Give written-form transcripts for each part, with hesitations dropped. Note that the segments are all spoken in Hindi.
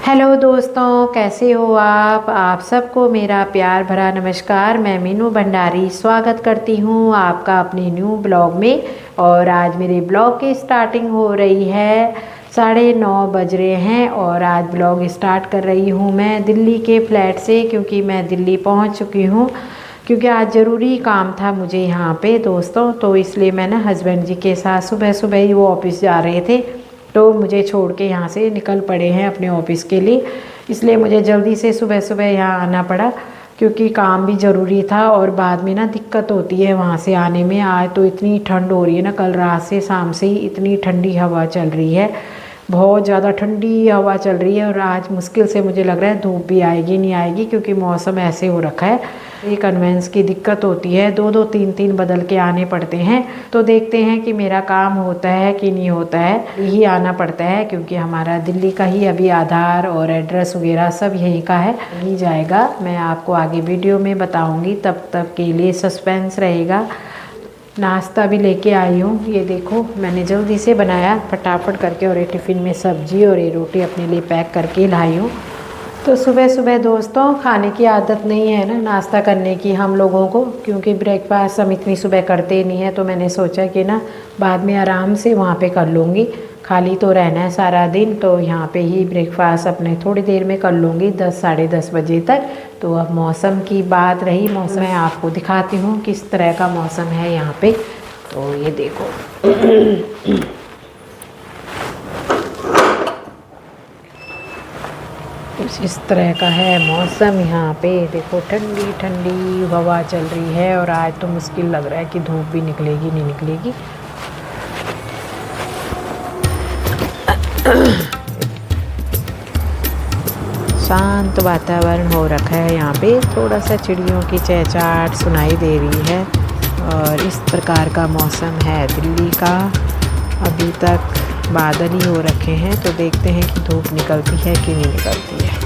हेलो दोस्तों, कैसे हो आप सबको मेरा प्यार भरा नमस्कार। मैं मीनू भंडारी स्वागत करती हूँ आपका अपने न्यू ब्लॉग में। और आज मेरे ब्लॉग की स्टार्टिंग हो रही है, 9:30 बज रहे हैं और आज ब्लॉग स्टार्ट कर रही हूँ मैं दिल्ली के फ्लैट से, क्योंकि मैं दिल्ली पहुँच चुकी हूँ। क्योंकि आज ज़रूरी काम था मुझे यहाँ पे दोस्तों, तो इसलिए मैं ना हस्बैंड जी के साथ सुबह सुबह ही वो ऑफिस जा रहे थे, तो मुझे छोड़ के यहाँ से निकल पड़े हैं अपने ऑफिस के लिए। इसलिए मुझे जल्दी से सुबह सुबह यहाँ आना पड़ा, क्योंकि काम भी ज़रूरी था और बाद में ना दिक्कत होती है वहाँ से आने में। आज तो इतनी ठंड हो रही है ना, कल रात से शाम से ही इतनी ठंडी हवा चल रही है, बहुत ज़्यादा ठंडी हवा चल रही है। और आज मुश्किल से मुझे लग रहा है धूप भी आएगी नहीं आएगी, क्योंकि मौसम ऐसे हो रखा है। ये कन्वेंस की दिक्कत होती है, दो तीन तीन बदल के आने पड़ते हैं। तो देखते हैं कि मेरा काम होता है कि नहीं होता है। यही आना पड़ता है क्योंकि हमारा दिल्ली का ही अभी आधार और एड्रेस वगैरह सब यहीं का है, यहीं जाएगा। मैं आपको आगे वीडियो में बताऊंगी, तब तक के लिए सस्पेंस रहेगा। नाश्ता भी लेके आई हूँ, ये देखो मैंने जल्दी से बनाया फटाफट करके, और ये टिफ़िन में सब्जी और ये रोटी अपने लिए पैक करके लाई हूँ। तो सुबह सुबह दोस्तों खाने की आदत नहीं है ना नाश्ता करने की हम लोगों को, क्योंकि ब्रेकफास्ट हम इतनी सुबह करते नहीं हैं। तो मैंने सोचा कि ना बाद में आराम से वहाँ पे कर लूँगी, खाली तो रहना है सारा दिन, तो यहाँ पे ही ब्रेकफास्ट अपने थोड़ी देर में कर लूँगी 10 साढ़े 10 बजे तक। तो अब मौसम की बात रही, मौसम मैं आपको दिखाती हूँ किस तरह का मौसम है यहाँ पे। तो ये देखो कुछ इस तरह का है मौसम यहाँ पे। देखो ठंडी ठंडी हवा चल रही है, और आज तो मुश्किल लग रहा है कि धूप भी निकलेगी नहीं निकलेगी। शांत वातावरण हो रखा है यहाँ पे, थोड़ा सा चिड़ियों की चहचहाट सुनाई दे रही है, और इस प्रकार का मौसम है दिल्ली का। अभी तक बादल ही हो रखे हैं, तो देखते हैं कि धूप निकलती है कि नहीं निकलती है।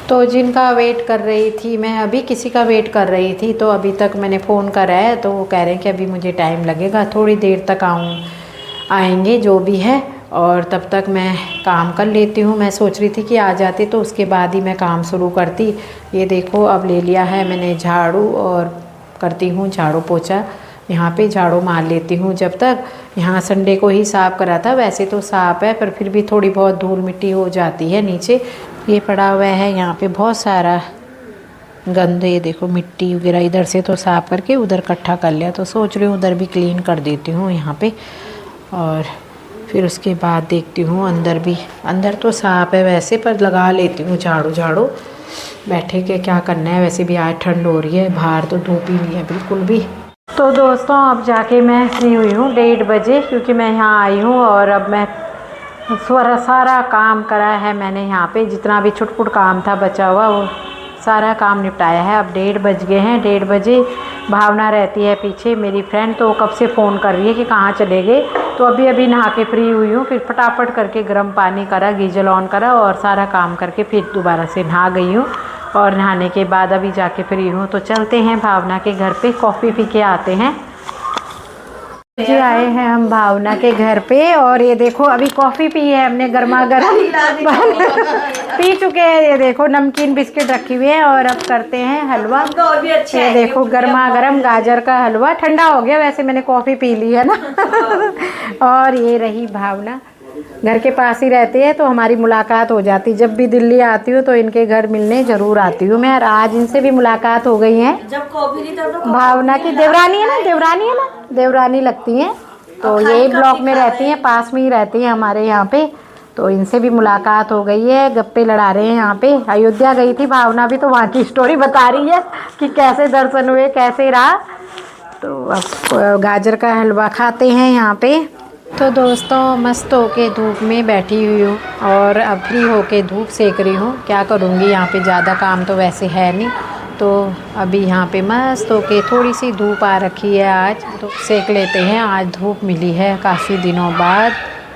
तो जिनका वेट कर रही थी मैं, अभी किसी का वेट कर रही थी, तो अभी तक मैंने फ़ोन करा है तो वो कह रहे हैं कि अभी मुझे टाइम लगेगा, थोड़ी देर तक आएंगे जो भी है, और तब तक मैं काम कर लेती हूँ। मैं सोच रही थी कि आ जाती तो उसके बाद ही मैं काम शुरू करती। ये देखो अब ले लिया है मैंने झाड़ू, और करती हूँ झाड़ू पोछा। यहाँ पे झाड़ू मार लेती हूँ जब तक। यहाँ संडे को ही साफ़ करा था, वैसे तो साफ़ है पर फिर भी थोड़ी बहुत धूल मिट्टी हो जाती है नीचे। ये पड़ा हुआ है यहाँ पे बहुत सारा गंद, ये देखो मिट्टी वगैरह इधर से तो साफ़ करके उधर इकट्ठा कर लिया, तो सोच रही हूँ उधर भी क्लीन कर देती हूँ यहाँ पे। और फिर उसके बाद देखती हूँ अंदर भी, अंदर तो साफ़ है वैसे, पर लगा लेती हूँ झाड़ू। बैठे के क्या करना है, वैसे भी आज ठंड हो रही है, बाहर तो धूप ही नहीं है बिल्कुल भी। तो दोस्तों अब जाके मैं फ्री हुई हूँ 1:30 बजे, क्योंकि मैं यहाँ आई हूँ और अब मैं सारा काम करा है मैंने यहाँ पे। जितना भी छुटपुट काम था बचा हुआ वो सारा काम निपटाया है। अब 1:30 बज गए हैं। 1:30 बजे भावना रहती है पीछे मेरी फ्रेंड, तो वो कब से फ़ोन कर रही है कि कहाँ चले गए। तो अभी नहा के फ्री हुई हूँ, फिर फटाफट करके गर्म पानी करा, गीजर ऑन करा और सारा काम करके फिर दोबारा से नहा गई हूँ। और नहाने के बाद अभी जाके फ्री हूँ, तो चलते हैं भावना के घर पे, कॉफ़ी पी के आते हैं। जी आए हैं हम भावना के घर पे, और ये देखो अभी कॉफ़ी पी है हमने गर्मा गर्म पी चुके हैं। ये देखो नमकीन बिस्किट रखी हुई है, और अब करते हैं हलवा। ये देखो गर्मा गर्म गाजर का हलवा, ठंडा हो गया वैसे, मैंने कॉफ़ी पी ली है ना और ये रही भावना, घर के पास ही रहते हैं तो हमारी मुलाकात हो जाती। जब भी दिल्ली आती हूँ तो इनके घर मिलने ज़रूर आती हूँ मैं, और आज इनसे भी मुलाकात हो गई है। जब कॉफी नहीं तो भावना की देवरानी है ना, देवरानी लगती हैं, तो यही ब्लॉक में रहती हैं, पास में ही रहती हैं हमारे यहाँ पे। तो इनसे भी मुलाकात हो गई है, गप्पे लड़ा रहे हैं यहाँ पे। अयोध्या गई थी भावना भी, तो वहाँ की स्टोरी बता रही है कि कैसे दर्शन हुए, कैसे रहा। तो अब गाजर का हलवा खाते हैं यहाँ पे। तो दोस्तों मस्त होके धूप में बैठी हुई हूँ, और अब फ्री होके धूप सेक रही हूँ। क्या करूँगी, यहाँ पे ज़्यादा काम तो वैसे है नहीं, तो अभी यहाँ पे मस्त होके थोड़ी सी धूप आ रखी है आज, तो सेक लेते हैं। आज धूप मिली है काफ़ी दिनों बाद,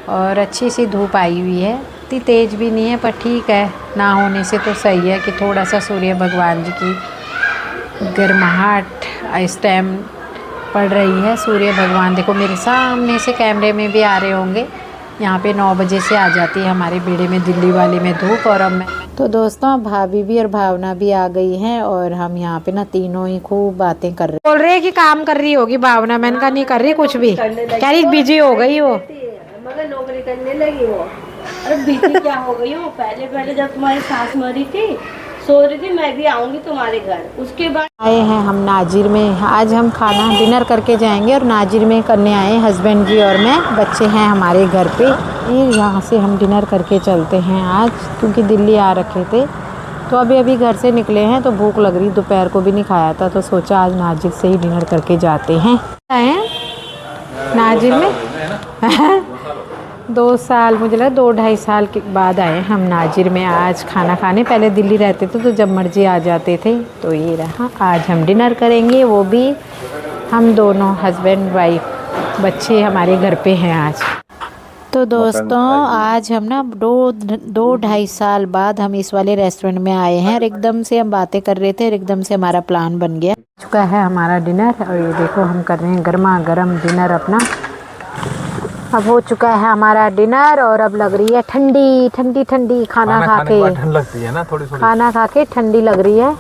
और अच्छी सी धूप आई हुई है, इतनी तेज़ भी नहीं है पर ठीक है, ना होने से तो सही है कि थोड़ा सा सूर्य भगवान जी की गर्माहट इस टाइम पड़ रही है। सूर्य भगवान देखो मेरे सामने से कैमरे में भी आ रहे होंगे, यहाँ पे 9 बजे से आ जाती है हमारे बेड़े में, दिल्ली वाले में धूप। और अब मैं तो दोस्तों भाभी भी और भावना भी आ गई हैं और हम यहाँ पे ना तीनों ही खूब बातें कर रहे। बोल रहे हैं कि काम कर रही होगी भावना, मैंने कहा नहीं कर रही कुछ भी, कह रही बिजी हो गई वो, मगर नौकरी करने लगी वो। अरे बिजी क्या हो गई हो, पहले पहले जब तुम्हारी सास मरी थी सो रही थी मैं भी आऊंगी तुम्हारे घर, उसके बाद आए हैं हम नाजिर में। आज हम खाना डिनर करके जाएंगे और नाजिर में करने आए हस्बैंड जी और मैं, बच्चे हैं हमारे घर पे। यहाँ से हम डिनर करके चलते हैं आज, क्योंकि दिल्ली आ रखे थे तो अभी घर से निकले हैं तो भूख लग रही, दोपहर को भी नहीं खाया था तो सोचा आज नाजिर से ही डिनर करके जाते हैं। नाजिर में 2 साल, मुझे लगा 2-2.5 साल के बाद आए हम नाजिर में आज खाना खाने। पहले दिल्ली रहते थे तो जब मर्जी आ जाते थे। तो ये रहा, आज हम डिनर करेंगे, वो भी हम दोनों हस्बैंड वाइफ, बच्चे हमारे घर पे हैं आज। तो दोस्तों आज हम ना 2-2.5 साल बाद हम इस वाले रेस्टोरेंट में आए हैं और एकदम से हम बातें कर रहे थे और एकदम से हमारा प्लान बन गया। चुका है हमारा डिनर और ये देखो हम कर रहे हैं गर्मा गर्म डिनर अपना। अब हो चुका है हमारा डिनर और अब लग रही है ठंडी ठंडी ठंडी, खाना खा के ठंड लगती है ना थोड़ी, खाना खा के ठंडी लग रही है।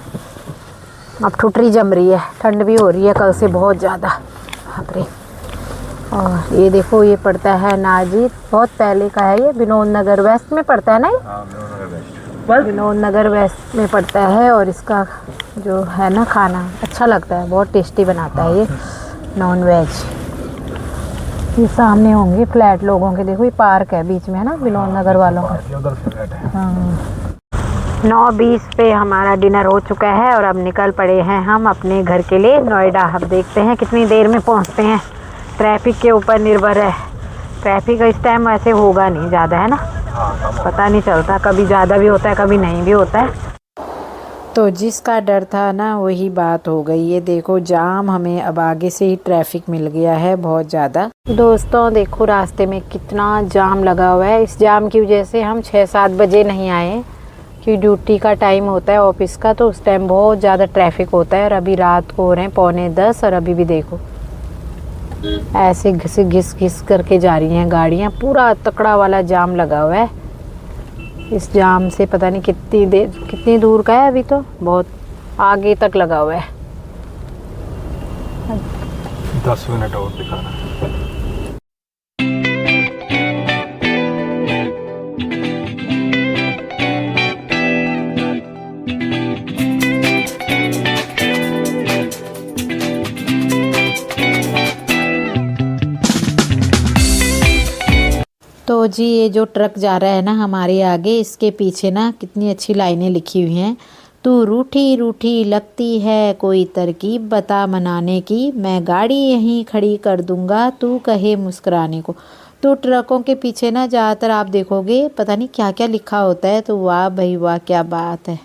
अब ठुटरी जम रही है, ठंड भी हो रही है कल से बहुत ज़्यादा। बापरे। और ये देखो ये पड़ता है नाजिर, बहुत पहले का है ये, विनोद नगर वेस्ट में पड़ता है ना, विनोद नगर वेस्ट में पड़ता है। और इसका जो है ना खाना अच्छा लगता है, बहुत टेस्टी बनाता है ये नॉन वेज। ये सामने होंगे फ्लैट लोगों के, देखो ये पार्क है बीच में है ना विनोद नगर वालों का। हाँ 9:20 पे हमारा डिनर हो चुका है और अब निकल पड़े हैं हम अपने घर के लिए नोएडा। अब देखते हैं कितनी देर में पहुंचते हैं, ट्रैफिक के ऊपर निर्भर है। ट्रैफिक इस टाइम वैसे होगा नहीं ज़्यादा है ना, पता नहीं चलता, कभी ज़्यादा भी होता है कभी नहीं भी होता है। तो जिसका डर था ना वही बात हो गई। ये देखो जाम, हमें अब आगे से ही ट्रैफिक मिल गया है बहुत ज़्यादा। दोस्तों देखो रास्ते में कितना जाम लगा हुआ है। इस जाम की वजह से हम 6-7 बजे नहीं आए, क्योंकि ड्यूटी का टाइम होता है ऑफिस का, तो उस टाइम बहुत ज़्यादा ट्रैफिक होता है। और अभी रात को हो रहे हैं 9:45 और अभी भी देखो ऐसे घिस घिस करके जा रही हैं गाड़ियाँ। पूरा तकड़ा वाला जाम लगा हुआ है। इस जाम से पता नहीं कितनी दूर का है, अभी तो बहुत आगे तक लगा हुआ है। 10 मिनट और दिखा रहा है। तो जी ये जो ट्रक जा रहा है ना हमारे आगे, इसके पीछे ना कितनी अच्छी लाइनें लिखी हुई हैं। तू रूठी रूठी लगती है, कोई तरकीब बता मनाने की, मैं गाड़ी यहीं खड़ी कर दूंगा, तू कहे मुस्कुराने को। तो ट्रकों के पीछे ना ज़्यादातर आप देखोगे पता नहीं क्या क्या लिखा होता है, तो वाह भाई वाह क्या बात है।